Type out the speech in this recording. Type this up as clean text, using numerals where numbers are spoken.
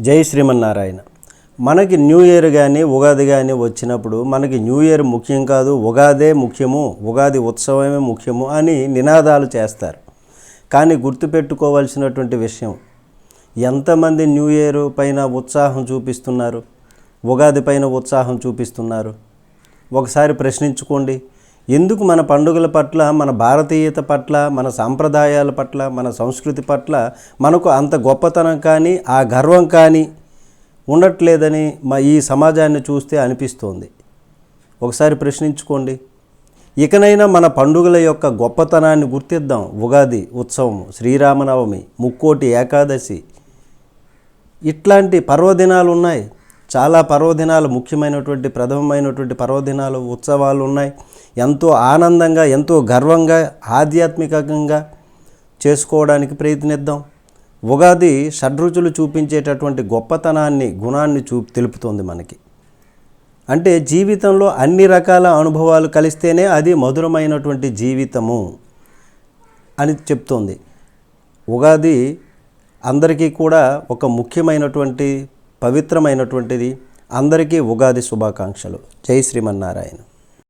జై శ్రీమన్నారాయణ. మనకి new year కానీ ఉగాది కానీ వచ్చినప్పుడు మనకి న్యూ ఇయర్ ముఖ్యం కాదు, ఉగాదే ముఖ్యము, ఉగాది ఉత్సవమే ముఖ్యము అని నినాదాలు చేస్తారు. కానీ గుర్తుపెట్టుకోవాల్సినటువంటి విషయం, ఎంతమంది న్యూ ఇయర్ పైన ఉత్సాహం చూపిస్తున్నారు, ఉగాది పైన ఉత్సాహం చూపిస్తున్నారు? ఒకసారి ప్రశ్నించుకోండి. ఎందుకు మన పండుగల పట్ల, మన భారతీయత పట్ల, మన సాంప్రదాయాల పట్ల, మన సంస్కృతి పట్ల మనకు అంత గొప్పతనం కానీ ఆ గర్వం కానీ ఉండట్లేదని ఈ సమాజాన్ని చూస్తే అనిపిస్తోంది. ఒకసారి ప్రశ్నించుకోండి. ఇకనైనా మన పండుగల యొక్క గొప్పతనాన్ని గుర్తిద్దాం. ఉగాది ఉత్సవం, శ్రీరామనవమి, ముక్కోటి ఏకాదశి, ఇట్లాంటి పర్వదినాలు ఉన్నాయి. చాలా పర్వదినాలు, ముఖ్యమైనటువంటి ప్రథమమైనటువంటి పర్వదినాలు, ఉత్సవాలు ఉన్నాయి. ఎంతో ఆనందంగా, ఎంతో గర్వంగా, ఆధ్యాత్మికంగా చేసుకోవడానికి ప్రయత్నిద్దాం. ఉగాది షడ్రుచులు చూపించేటటువంటి గొప్పతనాన్ని, గుణాన్ని తెలుపుతుంది మనకి. అంటే జీవితంలో అన్ని రకాల అనుభవాలు కలిస్తేనే అది మధురమైనటువంటి జీవితము అని చెప్తోంది. ఉగాది అందరికీ కూడా ఒక ముఖ్యమైనటువంటి, పవిత్రమైనటువంటిది. అందరికీ ఉగాది శుభాకాంక్షలు. జై శ్రీమన్నారాయణ.